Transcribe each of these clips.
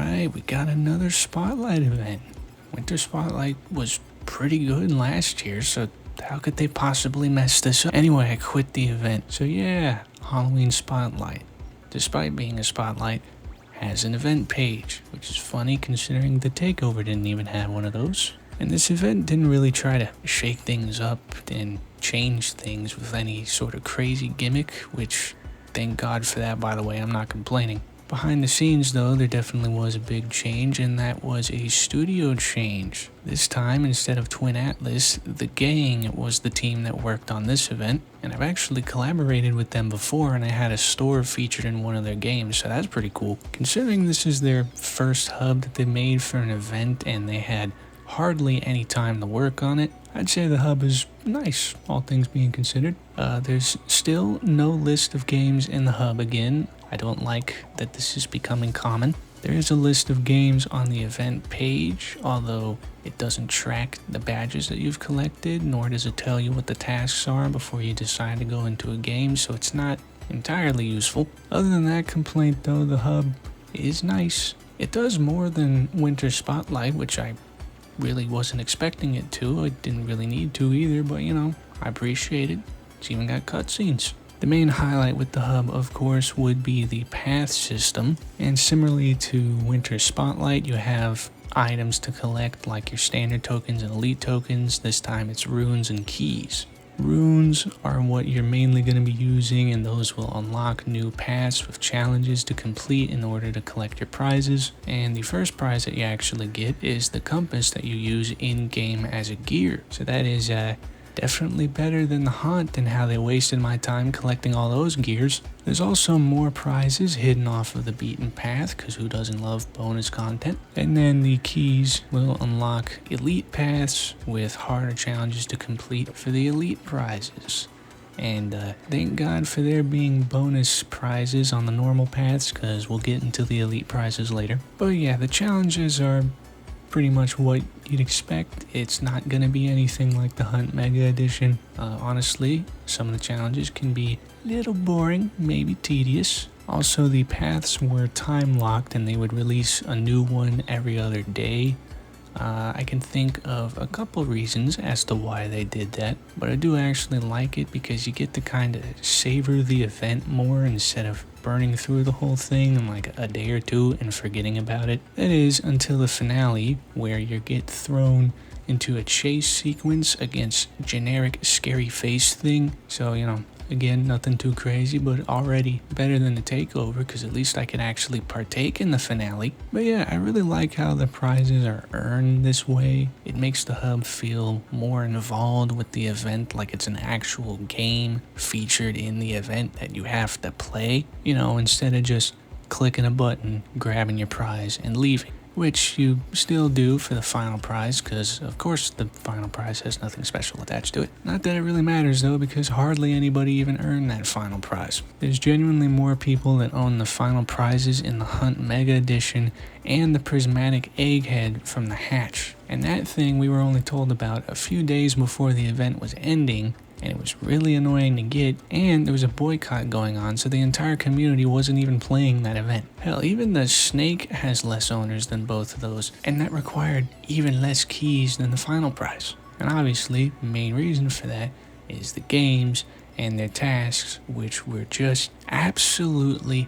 Alright, we got another Spotlight event. Winter Spotlight was pretty good last year, so how could they possibly mess this up? Anyway, I quit the event. So yeah, Halloween Spotlight, despite being a Spotlight, has an event page, which is funny considering the takeover didn't even have one of those. And this event didn't really try to shake things up and change things with any sort of crazy gimmick, which thank God for that, by the way, I'm not complaining. Behind the scenes though, there definitely was a big change, and that was a studio change. This time, instead of Twin Atlas, the Gang was the team that worked on this event, and I've actually collaborated with them before, and I had a store featured in one of their games, so that's pretty cool. Considering this is their first hub that they made for an event and they had hardly any time to work on it, I'd say the hub is nice, all things being considered. There's still no list of games in the hub again. I don't like that this is becoming common. There is a list of games on the event page, although it doesn't track the badges that you've collected, nor does it tell you what the tasks are before you decide to go into a game, so it's not entirely useful. Other than that complaint though, the hub is nice. It does more than Winter Spotlight, which I really wasn't expecting it to. I didn't really need to either, but you know, I appreciate it. It's even got cutscenes. The main highlight with the hub, of course, would be the path system, and similarly to Winter Spotlight, you have items to collect like your standard tokens and elite tokens. This time it's runes and keys. Runes are what you're mainly going to be using, and those will unlock new paths with challenges to complete in order to collect your prizes. And the first prize that you actually get is the compass that you use in-game as a gear. So that is definitely better than the hunt and how they wasted my time collecting all those gears. There's also more prizes hidden off of the beaten path, because who doesn't love bonus content? And then the keys will unlock elite paths with harder challenges to complete for the elite prizes. And thank God for there being bonus prizes on the normal paths, because we'll get into the elite prizes later. But yeah, the challenges are pretty much what you'd expect. It's not going to be anything like the Hunt Mega Edition. Honestly, some of the challenges can be a little boring, maybe tedious. Also, the paths were time locked and they would release a new one every other day. I can think of a couple reasons as to why they did that, but I do actually like it because you get to kind of savor the event more instead of burning through the whole thing in like a day or two and forgetting about it. That is until the finale, where you get thrown into a chase sequence against generic scary face thing. So, you know, again, nothing too crazy, but already better than the takeover, because at least I could actually partake in the finale. But yeah, I really like how the prizes are earned this way. It makes the hub feel more involved with the event, like it's an actual game featured in the event that you have to play, you know, instead of just clicking a button, grabbing your prize, and leaving. Which you still do for the final prize, because of course the final prize has nothing special attached to it. Not that it really matters though, because hardly anybody even earned that final prize. There's genuinely more people that own the final prizes in the Hunt Mega Edition and the prismatic egghead from the hatch. And that thing we were only told about a few days before the event was ending, and it was really annoying to get, and there was a boycott going on, so the entire community wasn't even playing that event. Hell, even the snake has less owners than both of those, and that required even less keys than the final prize. And obviously, the main reason for that is the games and their tasks, which were just absolutely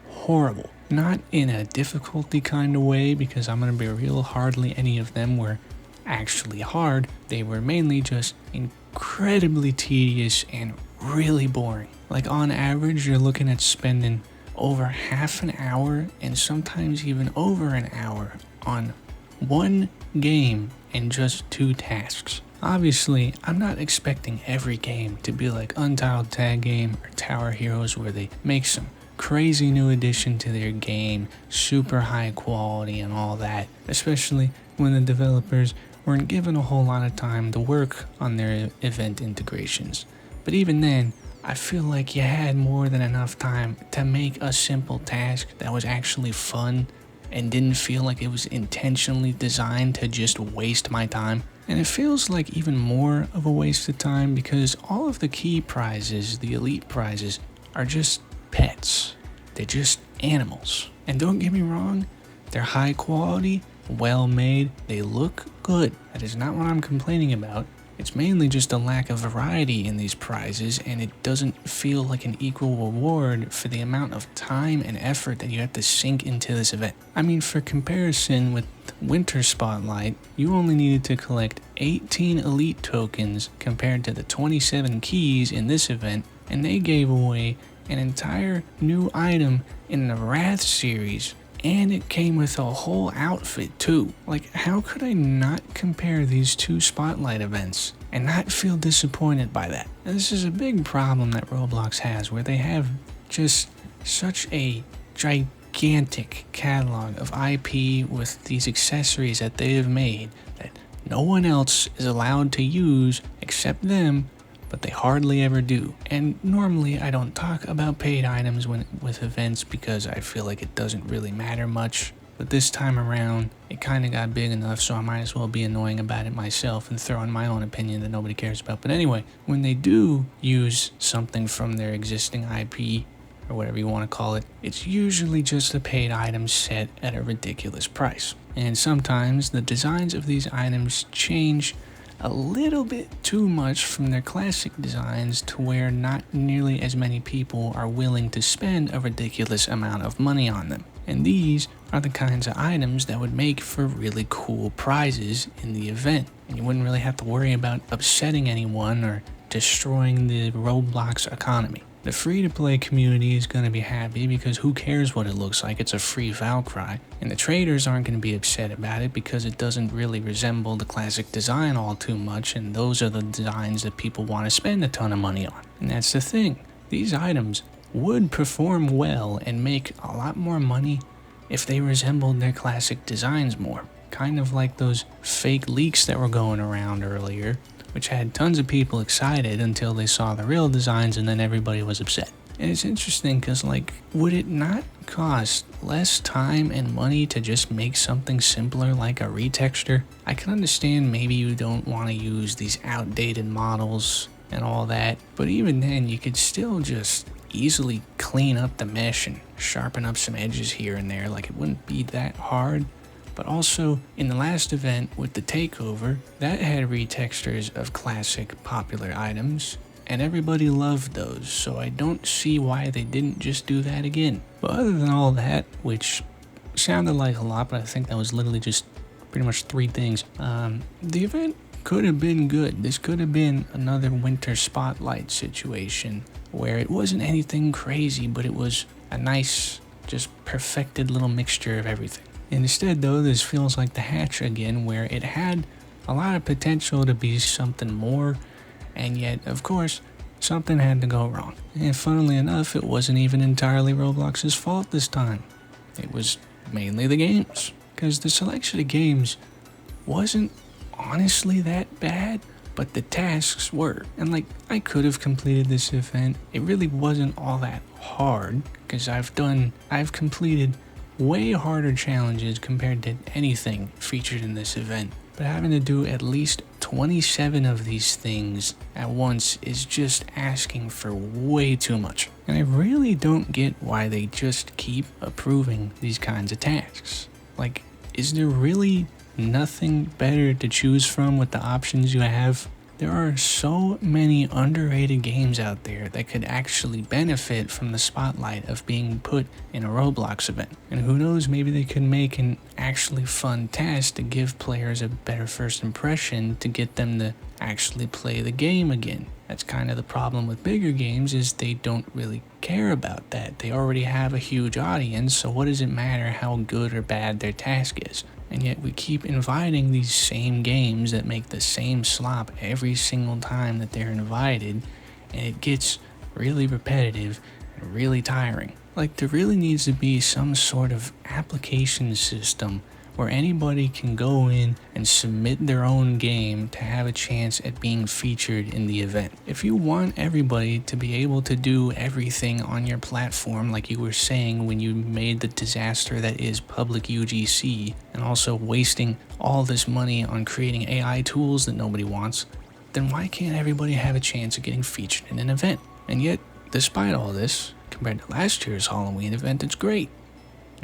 horrible. Not in a difficulty kind of way, because I'm gonna be real, hardly any of them were actually hard. They were mainly just incredibly tedious and really boring. Like on average, you're looking at spending over half an hour and sometimes even over an hour on one game and just 2 tasks. Obviously, I'm not expecting every game to be like Untitled Tag Game or Tower Heroes, where they make some crazy new addition to their game, super high quality and all that, especially when the developers weren't given a whole lot of time to work on their event integrations. But even then, I feel like you had more than enough time to make a simple task that was actually fun and didn't feel like it was intentionally designed to just waste my time. And it feels like even more of a waste of time because all of the key prizes, the elite prizes, are just pets. They're just animals. And don't get me wrong, They're high quality, well made, they look good. That is not what I'm complaining about. It's mainly just a lack of variety in these prizes, and it doesn't feel like an equal reward for the amount of time and effort that you have to sink into this event. I mean, for comparison with Winter Spotlight, you only needed to collect 18 elite tokens compared to the 27 keys in this event, and they gave away an entire new item in the Wrath series. And it came with a whole outfit too. Like, how could I not compare these two Spotlight events and not feel disappointed by that? Now, this is a big problem that Roblox has, where they have just such a gigantic catalog of IP with these accessories that they have made that no one else is allowed to use except them, but they hardly ever do. And normally I don't talk about paid items with events because I feel like it doesn't really matter much. But this time around, it kind of got big enough, so I might as well be annoying about it myself and throw in my own opinion that nobody cares about. But anyway, when they do use something from their existing IP, or whatever you want to call it, it's usually just a paid item set at a ridiculous price. And sometimes the designs of these items change a little bit too much from their classic designs to where not nearly as many people are willing to spend a ridiculous amount of money on them. And these are the kinds of items that would make for really cool prizes in the event. And you wouldn't really have to worry about upsetting anyone or destroying the Roblox economy. The free-to-play community is going to be happy because who cares what it looks like? It's a free Valkyrie. And the traders aren't going to be upset about it because it doesn't really resemble the classic design all too much, and those are the designs that people want to spend a ton of money on. And that's the thing. These items would perform well and make a lot more money if they resembled their classic designs more. Kind of like those fake leaks that were going around earlier, which had tons of people excited until they saw the real designs, and then everybody was upset. And it's interesting because, like, would it not cost less time and money to just make something simpler like a retexture? I can understand maybe you don't want to use these outdated models and all that, but even then you could still just easily clean up the mesh and sharpen up some edges here and there. Like, it wouldn't be that hard. But also, in the last event with the takeover, that had retextures of classic popular items, and everybody loved those, so I don't see why they didn't just do that again. But other than all that, which sounded like a lot, but I think that was literally just pretty much 3 things, the event could have been good. This could have been another Winter Spotlight situation, where it wasn't anything crazy, but it was a nice, just perfected little mixture of everything. Instead, though, this feels like the hatch again, where it had a lot of potential to be something more, and yet, of course, something had to go wrong. And funnily enough, it wasn't even entirely Roblox's fault this time. It was mainly the games, because the selection of games wasn't honestly that bad, but the tasks were. And like, I could have completed this event. It really wasn't all that hard, because I've completed way harder challenges compared to anything featured in this event. But having to do at least 27 of these things at once is just asking for way too much. And I really don't get why they just keep approving these kinds of tasks. Like, is there really nothing better to choose from with the options you have? There are so many underrated games out there that could actually benefit from the spotlight of being put in a Roblox event. And who knows, maybe they could make an actually fun task to give players a better first impression to get them to actually play the game again. That's kind of the problem with bigger games, is they don't really care about that. They already have a huge audience, so what does it matter how good or bad their task is? And yet we keep inviting these same games that make the same slop every single time that they're invited, and it gets really repetitive and really tiring. Like, there really needs to be some sort of application system where anybody can go in and submit their own game to have a chance at being featured in the event. If you want everybody to be able to do everything on your platform, like you were saying when you made the disaster that is public UGC, and also wasting all this money on creating AI tools that nobody wants, then why can't everybody have a chance of getting featured in an event? And yet, despite all this, compared to last year's Halloween event, it's great.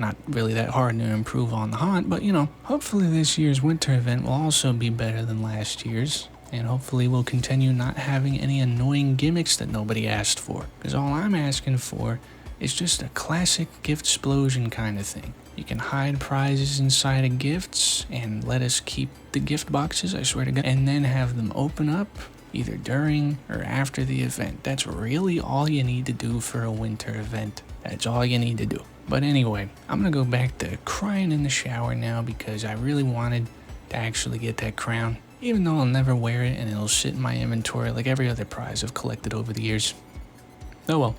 Not really that hard to improve on the haunt, but you know, hopefully this year's winter event will also be better than last year's. And hopefully we'll continue not having any annoying gimmicks that nobody asked for. Because all I'm asking for is just a classic Giftsplosion kind of thing. You can hide prizes inside of gifts and let us keep the gift boxes, I swear to God, and then have them open up either during or after the event. That's really all you need to do for a winter event. That's all you need to do. But anyway, I'm gonna go back to crying in the shower now because I really wanted to actually get that crown. Even though I'll never wear it and it'll sit in my inventory like every other prize I've collected over the years. Oh well.